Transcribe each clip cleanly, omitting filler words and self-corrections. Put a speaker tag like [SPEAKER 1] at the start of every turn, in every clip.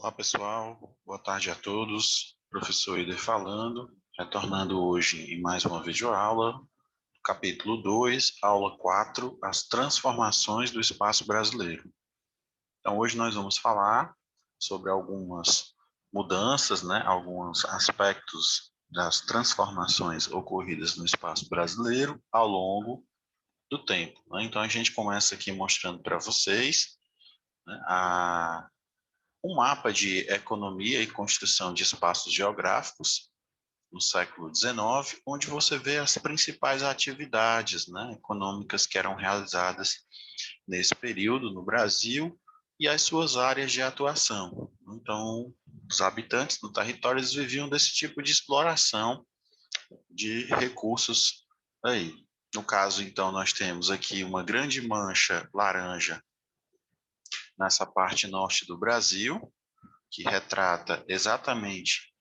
[SPEAKER 1] Olá, pessoal. Boa tarde a todos. Professor Ider falando, retornando hoje em mais uma videoaula, capítulo 2, aula 4, as transformações do espaço brasileiro. Então, hoje nós vamos falar sobre algumas mudanças, alguns aspectos das transformações ocorridas no espaço brasileiro ao longo do tempo. Então, a gente começa aqui mostrando para vocês, um mapa de economia e construção de espaços geográficos no século XIX, onde você vê as principais atividades, econômicas que eram realizadas nesse período no Brasil e as suas áreas de atuação. Então, os habitantes do território eles viviam desse tipo de exploração de recursos aí. No caso, então, nós temos aqui uma grande mancha laranja nessa parte norte do Brasil, que retrata exatamente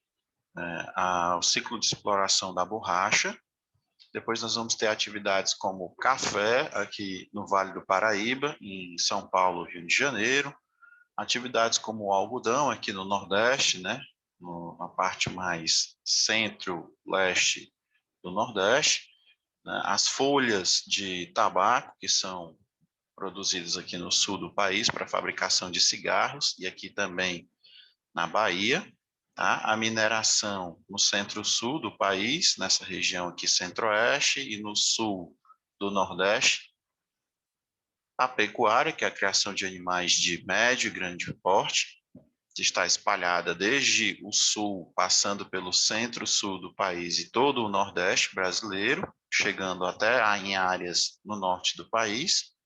[SPEAKER 1] o ciclo de exploração da borracha. Depois nós vamos ter atividades como café, aqui no Vale do Paraíba, em São Paulo, Rio de Janeiro. Atividades como o algodão, aqui no Nordeste, na parte mais centro-leste do Nordeste. As folhas de tabaco, que são produzidas aqui no sul do país para fabricação de cigarros, e aqui também na Bahia. Tá? A mineração no centro-sul do país, nessa região aqui centro-oeste, e no sul do Nordeste. A pecuária, que é a criação de animais de médio e grande porte, que está espalhada desde o sul, passando pelo centro-sul do país e todo o Nordeste brasileiro, chegando até em áreas no norte do país.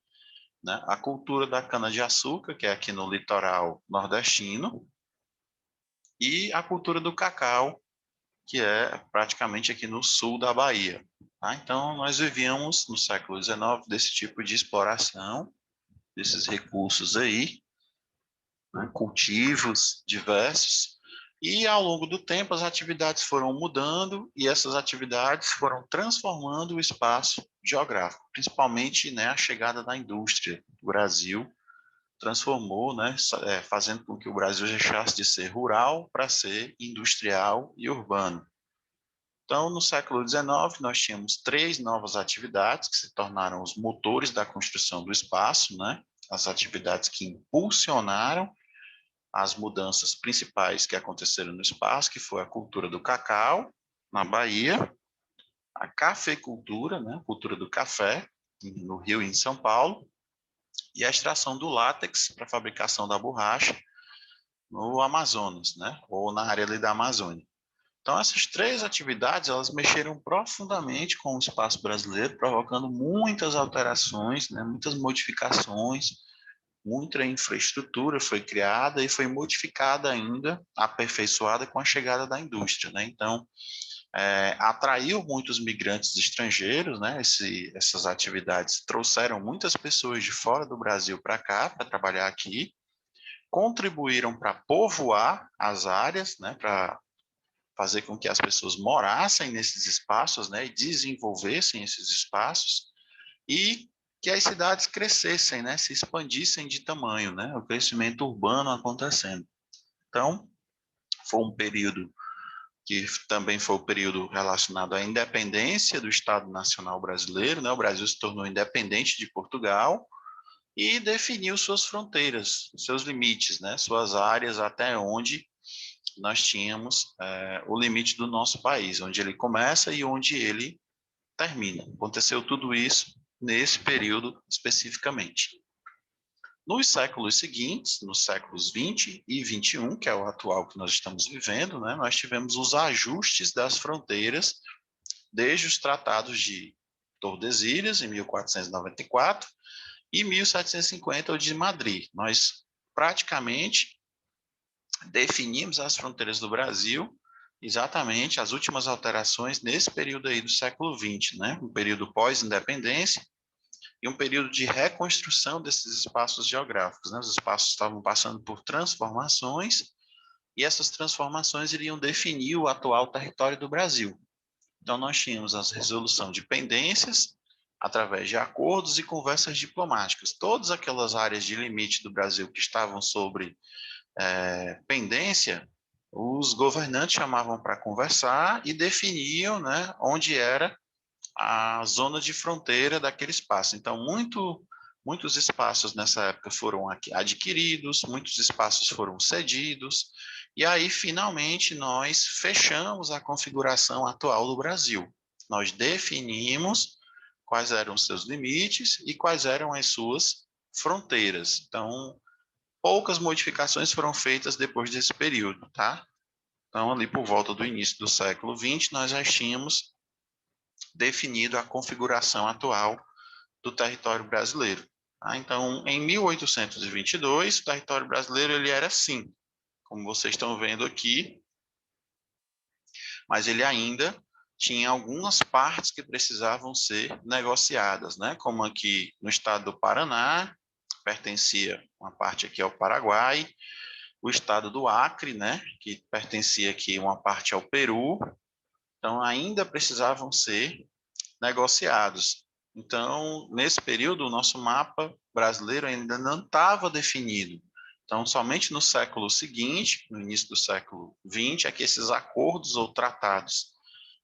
[SPEAKER 1] A cultura da cana-de-açúcar, que é aqui no litoral nordestino, e a cultura do cacau, que é praticamente aqui no sul da Bahia. Tá? Então, nós vivíamos no século XIX desse tipo de exploração, desses recursos aí, cultivos diversos, e ao longo do tempo as atividades foram mudando e essas atividades foram transformando o espaço geográfico, principalmente a chegada da indústria. O Brasil transformou, fazendo com que o Brasil deixasse de ser rural para ser industrial e urbano. Então, no século XIX, nós tínhamos 3 novas atividades que se tornaram os motores da construção do espaço, as atividades que impulsionaram as mudanças principais que aconteceram no espaço, que foi a cultura do cacau, na Bahia, a cafeicultura, a cultura do café, no Rio e em São Paulo, e a extração do látex para a fabricação da borracha no Amazonas, ou na área ali da Amazônia. Então, essas 3 atividades, elas mexeram profundamente com o espaço brasileiro, provocando muitas alterações, muitas modificações, muita infraestrutura foi criada e foi modificada ainda, aperfeiçoada com a chegada da indústria. Então, atraiu muitos migrantes estrangeiros, essas atividades trouxeram muitas pessoas de fora do Brasil para cá, para trabalhar aqui, contribuíram para povoar as áreas, para fazer com que as pessoas morassem nesses espaços, e desenvolvessem esses espaços, e que as cidades crescessem, se expandissem de tamanho, o crescimento urbano acontecendo. Então, foi um período que também foi o período relacionado à independência do Estado Nacional Brasileiro, o Brasil se tornou independente de Portugal e definiu suas fronteiras, seus limites, suas áreas até onde nós tínhamos o limite do nosso país, onde ele começa e onde ele termina. Aconteceu tudo isso nesse período especificamente. Nos séculos seguintes, nos séculos 20 e 21, que é o atual que nós estamos vivendo, nós tivemos os ajustes das fronteiras, desde os tratados de Tordesilhas, em 1494, e 1750, o de Madrid. Nós praticamente definimos as fronteiras do Brasil, exatamente as últimas alterações nesse período aí do século XX, um período pós-independência e um período de reconstrução desses espaços geográficos. Os espaços estavam passando por transformações e essas transformações iriam definir o atual território do Brasil. Então, nós tínhamos a resolução de pendências através de acordos e conversas diplomáticas. Todas aquelas áreas de limite do Brasil que estavam sobre pendência, os governantes chamavam para conversar e definiam, né, onde era a zona de fronteira daquele espaço. Então, muitos espaços nessa época foram adquiridos, muitos espaços foram cedidos, e aí, finalmente, nós fechamos a configuração atual do Brasil. Nós definimos quais eram os seus limites e quais eram as suas fronteiras. Então, poucas modificações foram feitas depois desse período, tá? Então, ali por volta do início do século XX, nós já tínhamos definido a configuração atual do território brasileiro. Tá? Então, em 1822, o território brasileiro ele era assim, como vocês estão vendo aqui, mas ele ainda tinha algumas partes que precisavam ser negociadas, né? Como aqui no estado do Paraná, pertencia uma parte aqui ao Paraguai, o estado do Acre, né, que pertencia aqui uma parte ao Peru, então ainda precisavam ser negociados. Então, nesse período, o nosso mapa brasileiro ainda não estava definido. Então, somente no século seguinte, no início do século XX, é que esses acordos ou tratados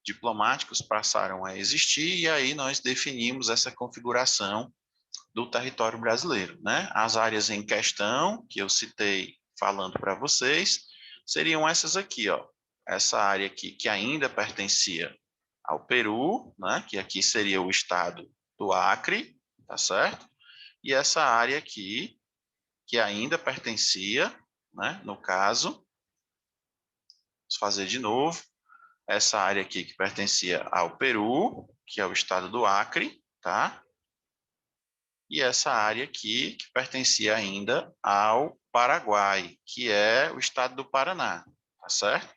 [SPEAKER 1] diplomáticos passaram a existir e aí nós definimos essa configuração do território brasileiro, né? As áreas em questão que eu citei falando para vocês seriam essas aqui, ó. Essa área aqui que ainda pertencia ao Peru, né? Que aqui seria o estado do Acre, tá certo? E essa área aqui que ainda pertencia, né? No caso, vamos fazer de novo. Essa área aqui que pertencia ao Peru, que é o estado do Acre, tá? E essa área aqui, que pertencia ainda ao Paraguai, que é o estado do Paraná, tá certo?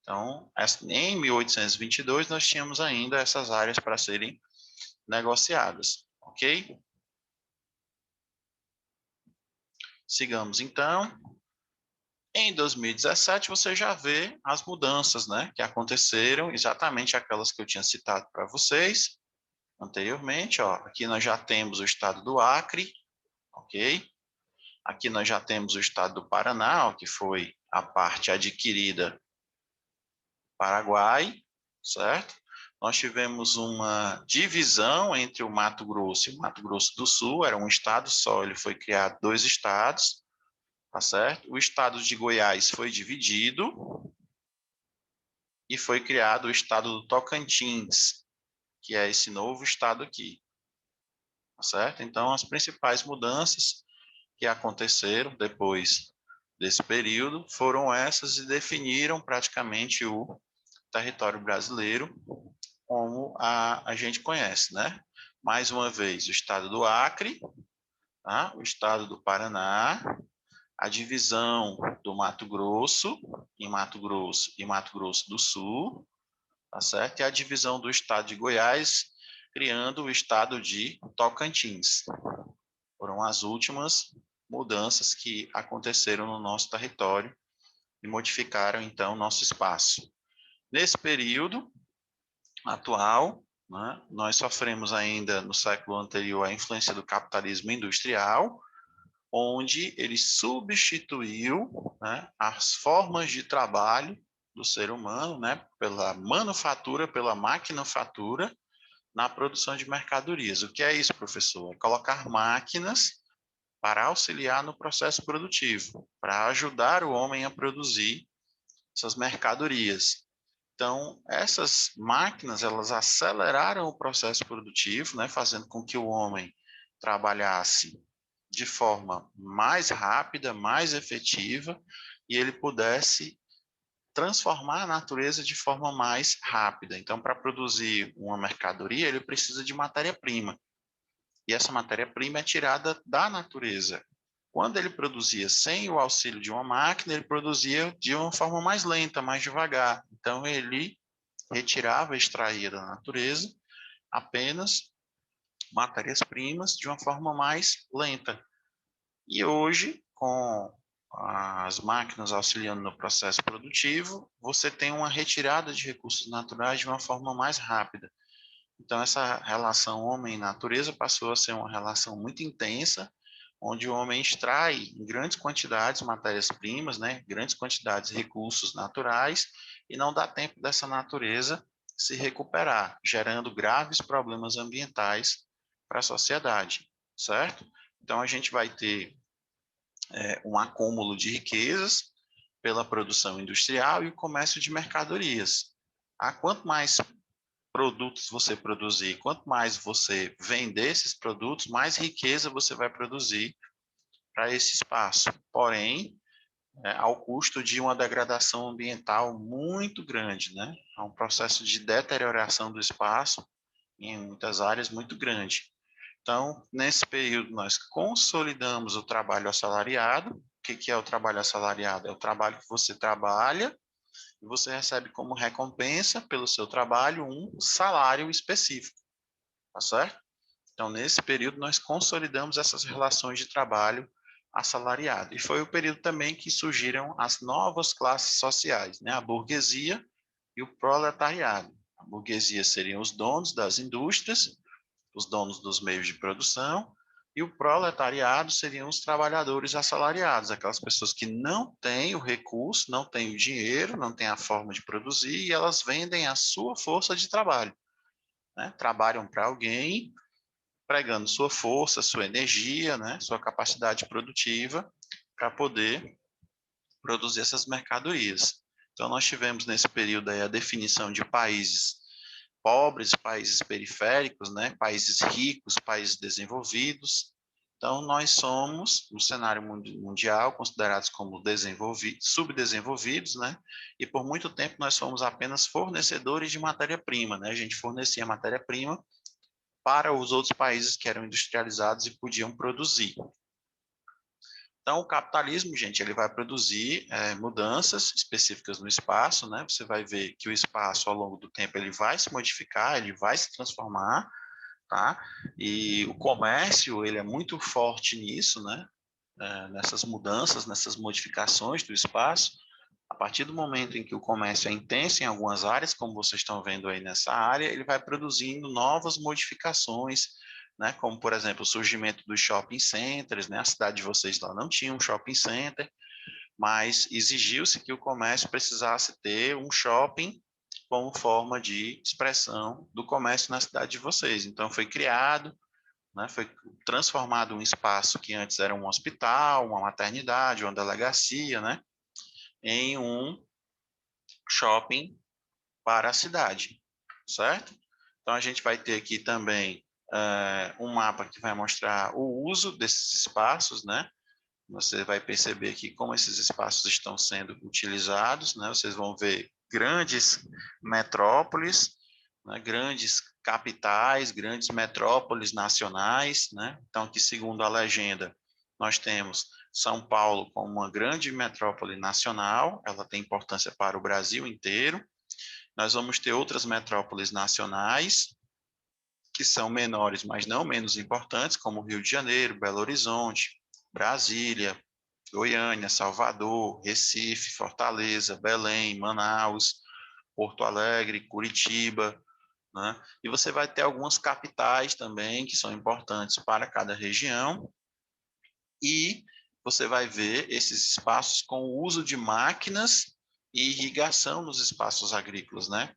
[SPEAKER 1] Então, em 1822, nós tínhamos ainda essas áreas para serem negociadas, ok? Sigamos, então. Em 2017, você já vê as mudanças, né, que aconteceram, exatamente aquelas que eu tinha citado para vocês anteriormente, ó. Aqui nós já temos o estado do Acre, ok? Aqui nós já temos o estado do Paraná, ó, que foi a parte adquirida Paraguai, certo? Nós tivemos uma divisão entre o Mato Grosso e o Mato Grosso do Sul, era um estado só, ele foi criado dois estados, tá certo? O estado de Goiás foi dividido e foi criado o estado do Tocantins, que é esse novo estado aqui, tá certo? Então, as principais mudanças que aconteceram depois desse período foram essas e definiram praticamente o território brasileiro como a gente conhece, né? Mais uma vez, o estado do Acre, tá? O estado do Paraná, a divisão do Mato Grosso, em Mato Grosso e Mato Grosso do Sul, tá certo? E a divisão do estado de Goiás, criando o estado de Tocantins. Foram as últimas mudanças que aconteceram no nosso território e modificaram, então, nosso espaço. Nesse período atual, né, nós sofremos ainda no século anterior a influência do capitalismo industrial, onde ele substituiu, né, as formas de trabalho do ser humano, né, pela manufatura, pela maquinofatura, na produção de mercadorias. O que é isso, professor? É colocar máquinas para auxiliar no processo produtivo, para ajudar o homem a produzir essas mercadorias. Então, essas máquinas, elas aceleraram o processo produtivo, né, fazendo com que o homem trabalhasse de forma mais rápida, mais efetiva, e ele pudesse transformar a natureza de forma mais rápida. Então, para produzir uma mercadoria, ele precisa de matéria-prima. E essa matéria-prima é tirada da natureza. Quando ele produzia sem o auxílio de uma máquina, ele produzia de uma forma mais lenta, mais devagar. Então, ele retirava, extraía da natureza apenas matérias-primas de uma forma mais lenta. E hoje, com as máquinas auxiliando no processo produtivo, você tem uma retirada de recursos naturais de uma forma mais rápida. Então, essa relação homem-natureza passou a ser uma relação muito intensa, onde o homem extrai em grandes quantidades matérias-primas, né, grandes quantidades de recursos naturais, e não dá tempo dessa natureza se recuperar, gerando graves problemas ambientais para a sociedade, certo? Então, a gente vai ter um acúmulo de riquezas pela produção industrial e o comércio de mercadorias. Quanto mais produtos você produzir, quanto mais você vender esses produtos, mais riqueza você vai produzir para esse espaço. Porém, ao custo de uma degradação ambiental muito grande, né? Há um processo de deterioração do espaço em muitas áreas muito grande. Então, nesse período, nós consolidamos o trabalho assalariado. O que é o trabalho assalariado? É o trabalho que você trabalha e você recebe como recompensa pelo seu trabalho um salário específico, tá certo? Então, nesse período, nós consolidamos essas relações de trabalho assalariado. E foi o período também que surgiram as novas classes sociais, né? A burguesia e o proletariado. A burguesia seriam os donos das indústrias, os donos dos meios de produção, e o proletariado seriam os trabalhadores assalariados, aquelas pessoas que não têm o recurso, não têm o dinheiro, não têm a forma de produzir, e elas vendem a sua força de trabalho, né? Trabalham para alguém, pregando sua força, sua energia, né? Sua capacidade produtiva para poder produzir essas mercadorias. Então, nós tivemos nesse período aí a definição de países pobres, países periféricos, né? Países ricos, países desenvolvidos. Então, nós somos, no cenário mundial, considerados como subdesenvolvidos, né? E por muito tempo nós fomos apenas fornecedores de matéria-prima, né? A gente fornecia matéria-prima para os outros países que eram industrializados e podiam produzir. Então, o capitalismo, gente, ele vai produzir mudanças específicas no espaço, né? Você vai ver que o espaço, ao longo do tempo, ele vai se modificar, ele vai se transformar, tá? E o comércio, ele é muito forte nisso, né? Nessas mudanças, nessas modificações do espaço. A partir do momento em que o comércio é intenso em algumas áreas, como vocês estão vendo aí nessa área, ele vai produzindo novas modificações, né? Como, por exemplo, o surgimento dos shopping centers, né? A cidade de vocês lá não tinha um shopping center, mas exigiu-se que o comércio precisasse ter um shopping como forma de expressão do comércio na cidade de vocês. Então, foi criado, né? Foi transformado um espaço que antes era um hospital, uma maternidade, uma delegacia, né? Em um shopping para a cidade, certo? Então, a gente vai ter aqui também um mapa que vai mostrar o uso desses espaços, né? Você vai perceber aqui como esses espaços estão sendo utilizados, né? Vocês vão ver grandes metrópoles, né? Grandes capitais, grandes metrópoles nacionais, né? Então, aqui, segundo a legenda, nós temos São Paulo como uma grande metrópole nacional, ela tem importância para o Brasil inteiro. Nós vamos ter outras metrópoles nacionais, que são menores, mas não menos importantes, como Rio de Janeiro, Belo Horizonte, Brasília, Goiânia, Salvador, Recife, Fortaleza, Belém, Manaus, Porto Alegre, Curitiba, né? E você vai ter algumas capitais também que são importantes para cada região, e você vai ver esses espaços com o uso de máquinas e irrigação nos espaços agrícolas, né?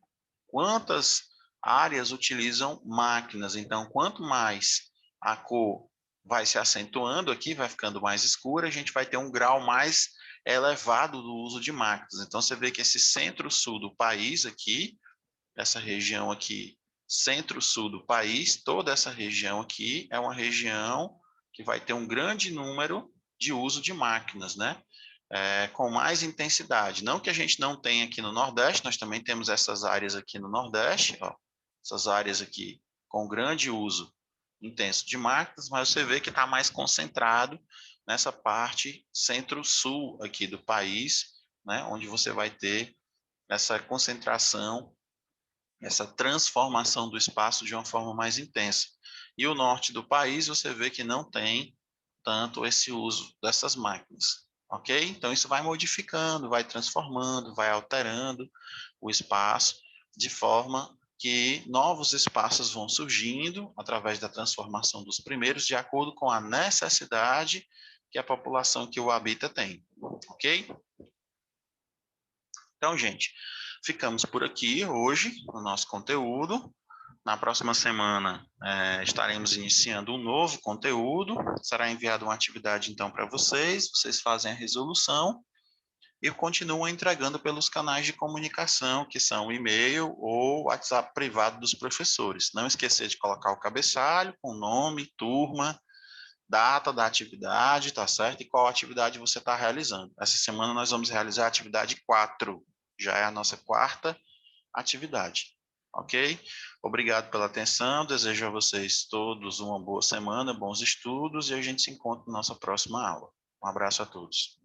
[SPEAKER 1] Quantas áreas utilizam máquinas? Então, quanto mais a cor vai se acentuando aqui, vai ficando mais escura, a gente vai ter um grau mais elevado do uso de máquinas. Então, você vê que esse centro-sul do país aqui, essa região aqui, centro-sul do país, toda essa região aqui é uma região que vai ter um grande número de uso de máquinas, né? Com mais intensidade. Não que a gente não tenha aqui no Nordeste, nós também temos essas áreas aqui no Nordeste, ó, essas áreas aqui com grande uso intenso de máquinas, mas você vê que está mais concentrado nessa parte centro-sul aqui do país, né, onde você vai ter essa concentração, essa transformação do espaço de uma forma mais intensa. E o norte do país, você vê que não tem tanto esse uso dessas máquinas, ok? Então, isso vai modificando, vai transformando, vai alterando o espaço de forma que novos espaços vão surgindo através da transformação dos primeiros, de acordo com a necessidade que a população que o habita tem, ok? Então, gente, ficamos por aqui hoje no nosso conteúdo. Na próxima semana estaremos iniciando um novo conteúdo. Será enviada uma atividade então para vocês. Vocês fazem a resolução e continuam entregando pelos canais de comunicação, que são o e-mail ou o WhatsApp privado dos professores. Não esquecer de colocar o cabeçalho com nome, turma, data da atividade, tá certo? E qual atividade você está realizando. Essa semana nós vamos realizar a atividade 4, já é a nossa quarta atividade, ok? Obrigado pela atenção, desejo a vocês todos uma boa semana, bons estudos e a gente se encontra na nossa próxima aula. Um abraço a todos.